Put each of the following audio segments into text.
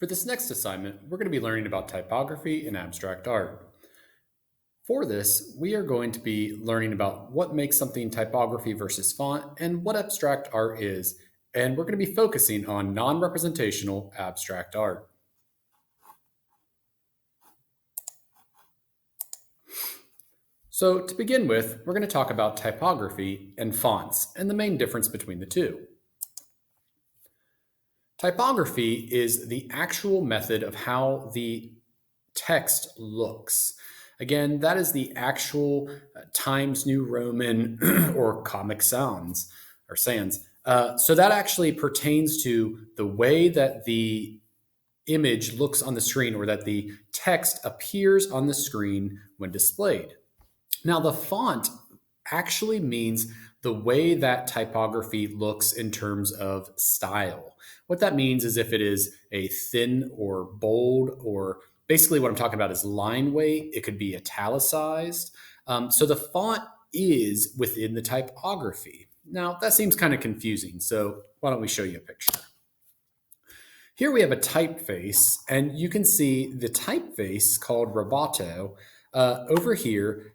For this next assignment, we're going to be learning about typography and abstract art. For this, we are going to be learning about what makes something typography versus font and what abstract art is, and we're going to be focusing on non-representational abstract art. So to begin with, we're going to talk about typography and fonts and the main difference between the two. Typography is the actual method of how the text looks. Again, that is the actual Times New Roman or Comic Sans or Sans. So that actually pertains to the way that the image looks on the screen or that the text appears on the screen when displayed. Now, the font actually means the way that typography looks in terms of style. What that means is if it is a thin or bold, or basically what I'm talking about is line weight, it could be italicized. So the font is within the typography. Now, that seems kind of confusing, so why don't we show you a picture? Here we have a typeface, and you can see the typeface called Roboto over here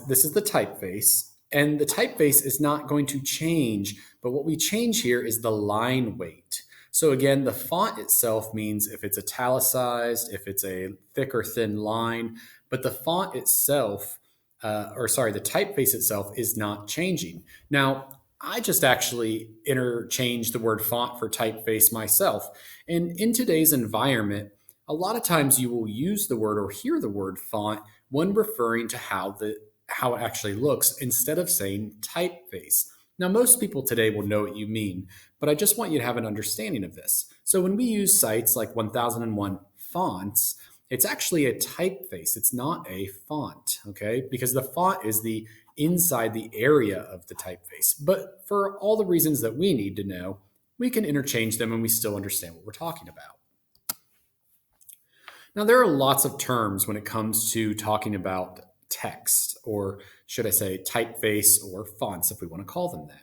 this is the typeface, and the typeface is not going to change, but what we change here is the line weight. So again, the font itself means if it's italicized, if it's a thick or thin line, but the font itself, the typeface itself is not changing. Now, I just actually interchanged the word font for typeface myself. And in today's environment, a lot of times you will use the word or hear the word font when referring to how it actually looks instead of saying typeface. Now, most people today will know what you mean, but I just want you to have an understanding of this. So when we use sites like 1001 Fonts, it's actually a typeface. It's not a font, okay? Because the font is the inside the area of the typeface. But for all the reasons that we need to know, we can interchange them and we still understand what we're talking about. Now, there are lots of terms when it comes to talking about text, or should I say typeface or fonts, if we want to call them that.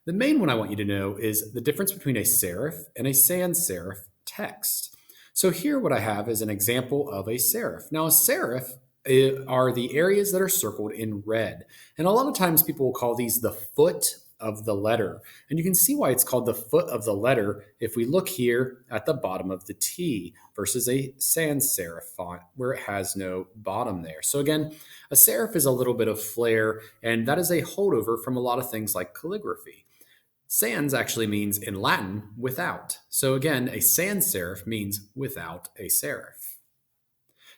The main one I want you to know is the difference between a serif and a sans serif text. So here what I have is an example of a serif. Now, a serif are the areas that are circled in red. And a lot of times people will call these the foot of the letter. And you can see why it's called the foot of the letter if we look here at the bottom of the T versus a sans serif font where it has no bottom there. So again, a serif is a little bit of flair, and that is a holdover from a lot of things like calligraphy. Sans actually means in Latin without. So again, a sans serif means without a serif.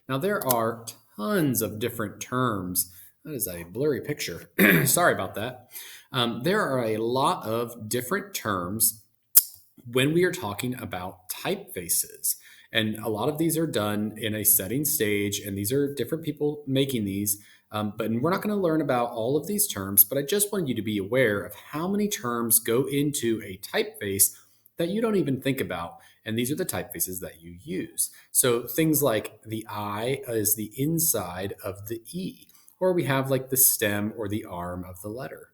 Now there are tons of different terms. That is a blurry picture. Sorry about that. There are a lot of different terms when we are talking about typefaces. And a lot of these are done in a setting stage, and these are different people making these. But we're not going to learn about all of these terms, but I just want you to be aware of how many terms go into a typeface that you don't even think about. And these are the typefaces that you use. So things like the I is the inside of the E, or we have like the stem or the arm of the letter.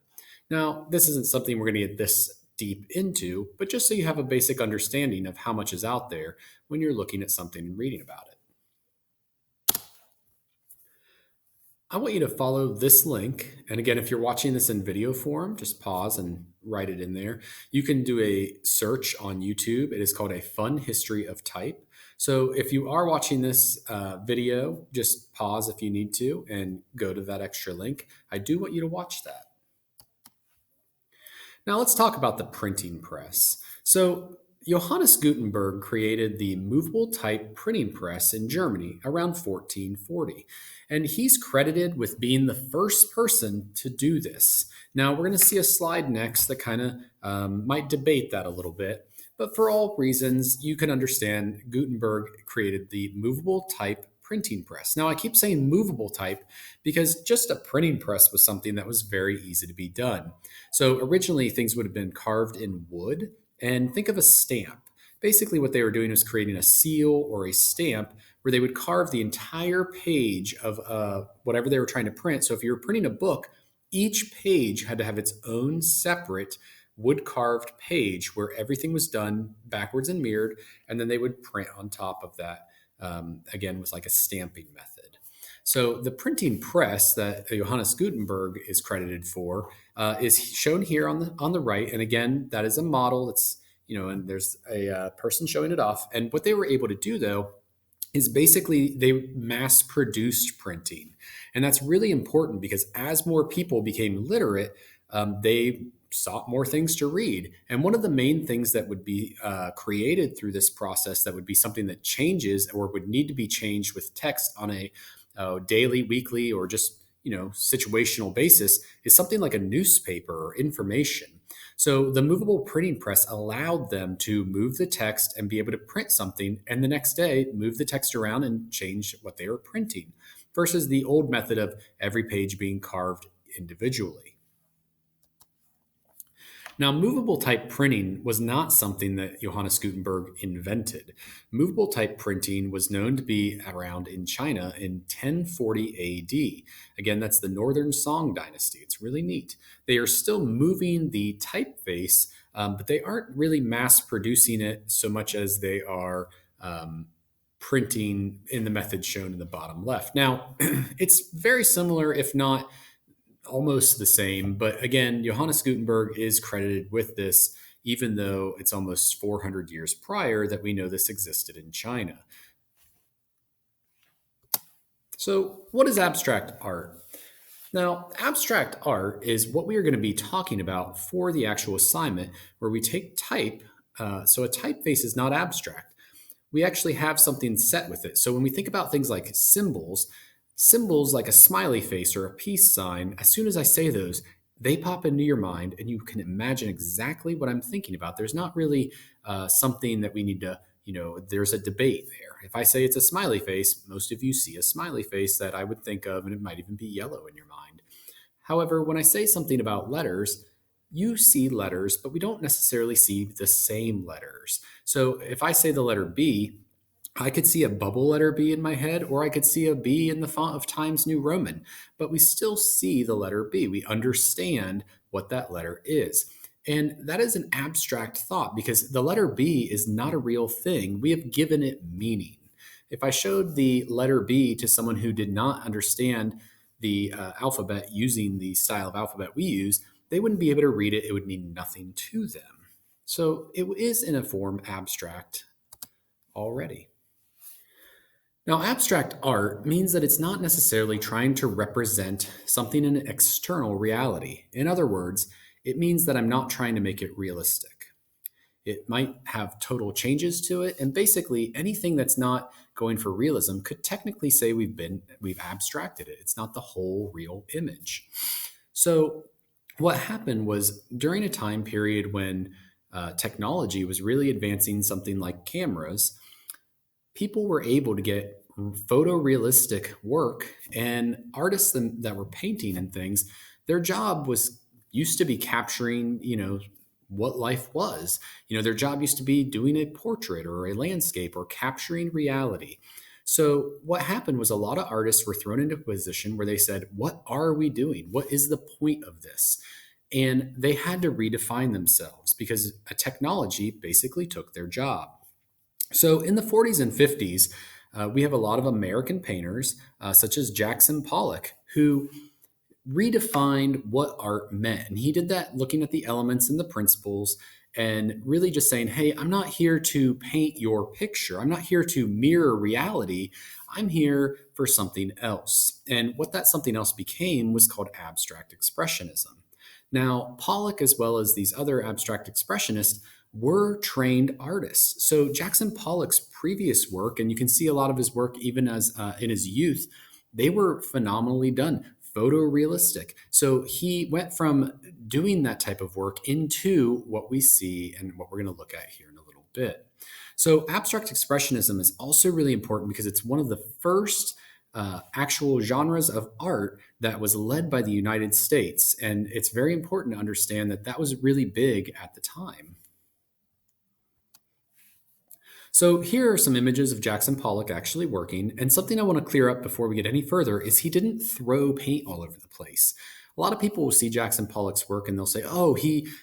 Now, this isn't something we're going to get this deep into, but just so you have a basic understanding of how much is out there when you're looking at something and reading about it. I want you to follow this link. And again, if you're watching this in video form, just pause and write it in there. You can do a search on YouTube. It is called A Fun History of Type. So if you are watching this video, just pause if you need to and go to that extra link. I do want you to watch that. Now let's talk about the printing press. So Johannes Gutenberg created the movable type printing press in Germany around 1440. And he's credited with being the first person to do this. Now, we're going to see a slide next that kind of might debate that a little bit. But for all reasons, you can understand Gutenberg created the movable type printing press. Now, I keep saying movable type because just a printing press was something that was very easy to be done. So originally, things would have been carved in wood. And think of a stamp. Basically, what they were doing was creating a seal or a stamp where they would carve the entire page of whatever they were trying to print. So if you were printing a book, each page had to have its own separate wood-carved page where everything was done backwards and mirrored, and then they would print on top of that, again, with like a stamping method. So the printing press that Johannes Gutenberg is credited for is shown here on the right, and again, that is a model. It's and there's a person showing it off. And what they were able to do, though, is basically they mass produced printing. And that's really important because as more people became literate, they sought more things to read. And one of the main things that would be created through this process that would be something that changes or would need to be changed with text on a daily, weekly, or just situational basis is something like a newspaper or information. So the movable printing press allowed them to move the text and be able to print something, and the next day move the text around and change what they were printing, versus the old method of every page being carved individually. Now, movable type printing was not something that Johannes Gutenberg invented. Movable type printing was known to be around in China in 1040 AD. Again, that's the Northern Song Dynasty. It's really neat. They are still moving the typeface, but they aren't really mass producing it so much as they are printing in the method shown in the bottom left. Now, it's very similar, if not almost the same. But again, Johannes Gutenberg is credited with this, even though it's almost 400 years prior that we know this existed in China. So what is abstract art? Now, abstract art is what we are going to be talking about for the actual assignment, where we take type. So a typeface is not abstract. We actually have something set with it. So when we think about things like symbols like a smiley face or a peace sign, as soon as I say those, they pop into your mind and you can imagine exactly what I'm thinking about. There's not really something that we need to, there's a debate there. If I say it's a smiley face, most of you see a smiley face that I would think of, and it might even be yellow in your mind. However, when I say something about letters, you see letters, but we don't necessarily see the same letters. So if I say the letter B, I could see a bubble letter B in my head, or I could see a B in the font of Times New Roman, but we still see the letter B. We understand what that letter is. And that is an abstract thought because the letter B is not a real thing. We have given it meaning. If I showed the letter B to someone who did not understand the alphabet using the style of alphabet we use, they wouldn't be able to read it. It would mean nothing to them. So it is in a form abstract already. Now, abstract art means that it's not necessarily trying to represent something in an external reality. In other words, it means that I'm not trying to make it realistic. It might have total changes to it, and basically anything that's not going for realism could technically say we've abstracted it. It's not the whole real image. So what happened was during a time period when technology was really advancing, something like cameras, people were able to get photorealistic work, and artists that were painting and things, their job used to be capturing, what life was. Their job used to be doing a portrait or a landscape or capturing reality. So what happened was a lot of artists were thrown into a position where they said, what are we doing? What is the point of this? And they had to redefine themselves because a technology basically took their job. So in the 40s and 50s, we have a lot of American painters, such as Jackson Pollock, who redefined what art meant. And he did that looking at the elements and the principles and really just saying, hey, I'm not here to paint your picture. I'm not here to mirror reality. I'm here for something else. And what that something else became was called abstract expressionism. Now, Pollock, as well as these other abstract expressionists, were trained artists. So Jackson Pollock's previous work, and you can see a lot of his work even as in his youth, they were phenomenally done, photorealistic. So he went from doing that type of work into what we see and what we're going to look at here in a little bit. So abstract expressionism is also really important because it's one of the first actual genres of art that was led by the United States. And it's very important to understand that that was really big at the time. So here are some images of Jackson Pollock actually working, and something I want to clear up before we get any further is he didn't throw paint all over the place. A lot of people will see Jackson Pollock's work and they'll say, "Oh,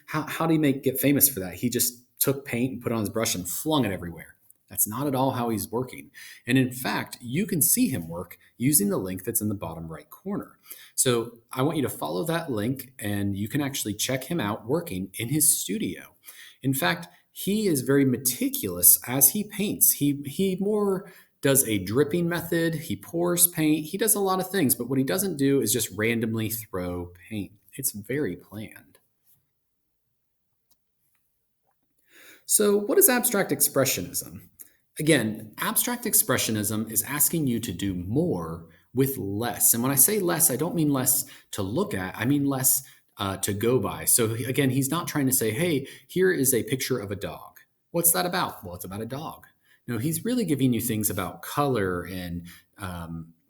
how did he get famous for that? He just took paint and put it on his brush and flung it everywhere." That's not at all how he's working. And in fact, you can see him work using the link that's in the bottom right corner. So I want you to follow that link and you can actually check him out working in his studio. In fact, he is very meticulous as he paints. He more does a dripping method, he pours paint, he does a lot of things, but what he doesn't do is just randomly throw paint. It's very planned. So, what is abstract expressionism? Again, abstract expressionism is asking you to do more with less. And when I say less, I don't mean less to look at, I mean less to go by. So, again, he's not trying to say, hey, here is a picture of a dog. What's that about? Well, it's about a dog. No, he's really giving you things about color and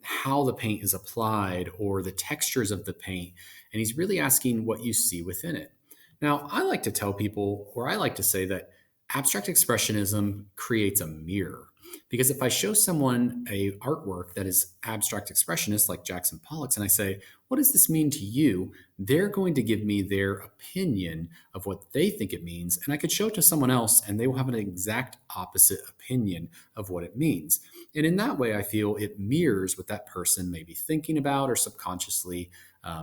how the paint is applied or the textures of the paint. And he's really asking what you see within it. Now, I like to tell people, or I like to say that abstract expressionism creates a mirror. Because if I show someone a artwork that is abstract expressionist like Jackson Pollock's and I say, what does this mean to you? They're going to give me their opinion of what they think it means. And I could show it to someone else and they will have an exact opposite opinion of what it means. And in that way, I feel it mirrors what that person may be thinking about or subconsciously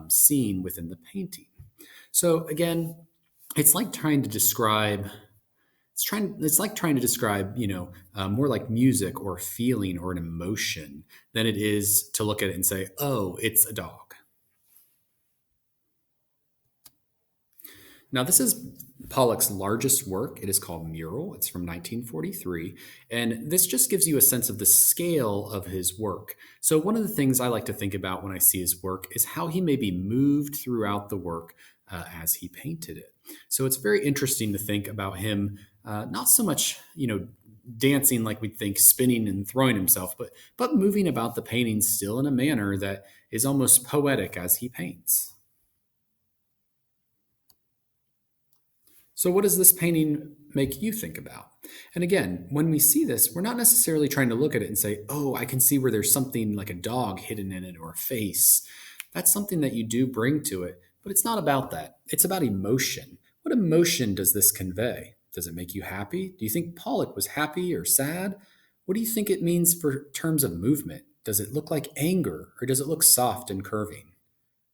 seeing within the painting. So again, it's like trying to describe it's like trying to describe more like music or a feeling or an emotion than it is to look at it and say, oh, it's a dog. Now, this is Pollock's largest work. It is called Mural. It's from 1943. And this just gives you a sense of the scale of his work. So, one of the things I like to think about when I see his work is how he may be moved throughout the work as he painted it. So, it's very interesting to think about him not so much, dancing like we'd think, spinning and throwing himself, but moving about the painting still in a manner that is almost poetic as he paints. So, what does this painting make you think about? And again, when we see this, we're not necessarily trying to look at it and say, oh, I can see where there's something like a dog hidden in it or a face. That's something that you do bring to it, but it's not about that. It's about emotion. What emotion does this convey? Does it make you happy? Do you think Pollock was happy or sad? What do you think it means for terms of movement? Does it look like anger or does it look soft and curving?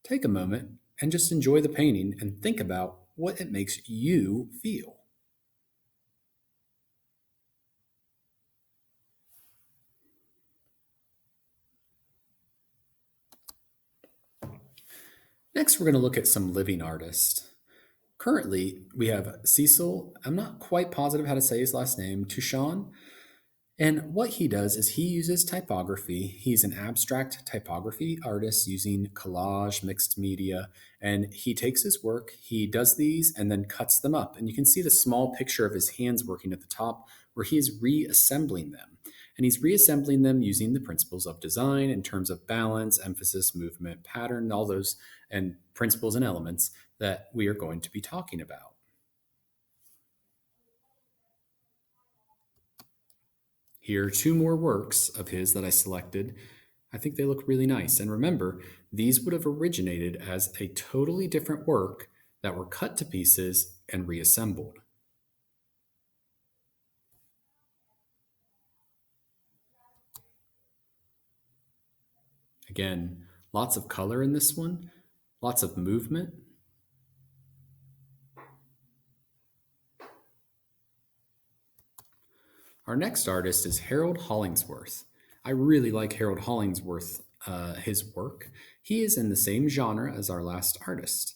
Take a moment and just enjoy the painting and think about what it makes you feel. Next, we're going to look at some living artists. Currently, we have Cecil, I'm not quite positive how to say his last name, Tuchon. And what he does is he uses typography. He's an abstract typography artist using collage, mixed media, and he takes his work, he does these, and then cuts them up. And you can see the small picture of his hands working at the top where he is reassembling them. And he's reassembling them using the principles of design in terms of balance, emphasis, movement, pattern, all those and principles and elements that we are going to be talking about. Here are two more works of his that I selected. I think they look really nice. And remember, these would have originated as a totally different work that were cut to pieces and reassembled. Again, lots of color in this one, lots of movement. Our next artist is Harold Hollingsworth. I really like Harold Hollingsworth, his work. He is in the same genre as our last artist.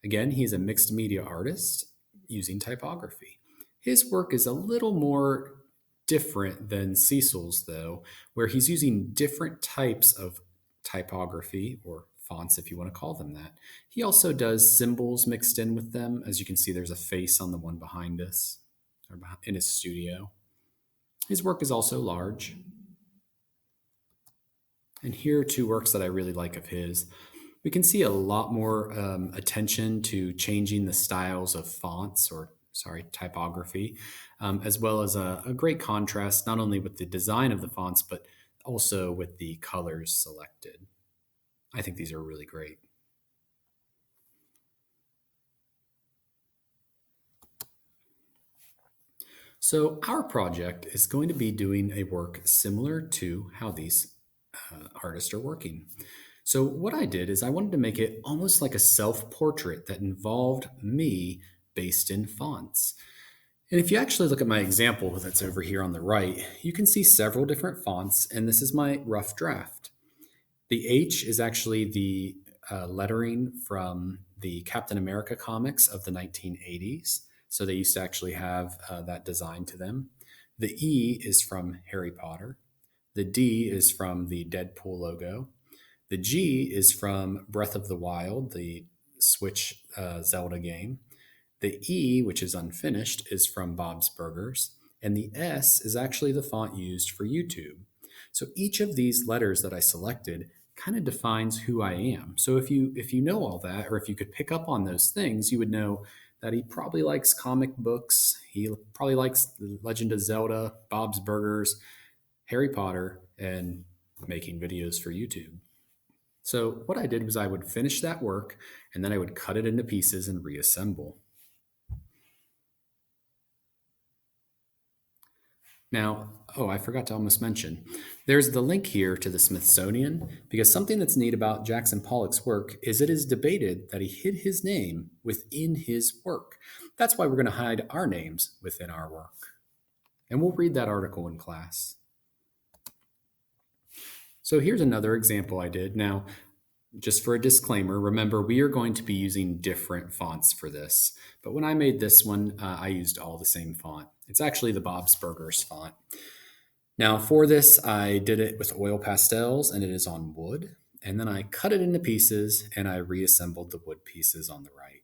Again, he's a mixed media artist using typography. His work is a little more different than Cecil's, though, where he's using different types of typography or fonts, if you want to call them that. He also does symbols mixed in with them. As you can see, there's a face on the one behind us or in his studio. His work is also large. And here are two works that I really like of his. We can see a lot more attention to changing the styles of fonts typography, as well as a great contrast, not only with the design of the fonts, but also with the colors selected. I think these are really great. So our project is going to be doing a work similar to how these artists are working. So what I did is I wanted to make it almost like a self-portrait that involved me based in fonts. And if you actually look at my example that's over here on the right, you can see several different fonts, and this is my rough draft. The H is actually the lettering from the Captain America comics of the 1980s. So they used to actually have that design to them. The E is from Harry Potter. The D is from the Deadpool logo. The G is from Breath of the Wild, the Switch Zelda game. The E, which is unfinished, is from Bob's Burgers. And the S is actually the font used for YouTube. So each of these letters that I selected kind of defines who I am. So if you know all that, or if you could pick up on those things, you would know that he probably likes comic books. He probably likes The Legend of Zelda, Bob's Burgers, Harry Potter, and making videos for YouTube. So what I did was I would finish that work and then I would cut it into pieces and reassemble. Now, oh, I forgot to almost mention, there's the link here to the Smithsonian because something that's neat about Jackson Pollock's work is it is debated that he hid his name within his work. That's why we're going to hide our names within our work. And we'll read that article in class. So here's another example I did. Now, just for a disclaimer, remember we are going to be using different fonts for this. But when I made this one, I used all the same font. It's actually the Bob's Burgers font. Now for this, I did it with oil pastels and it is on wood. And then I cut it into pieces and I reassembled the wood pieces on the right.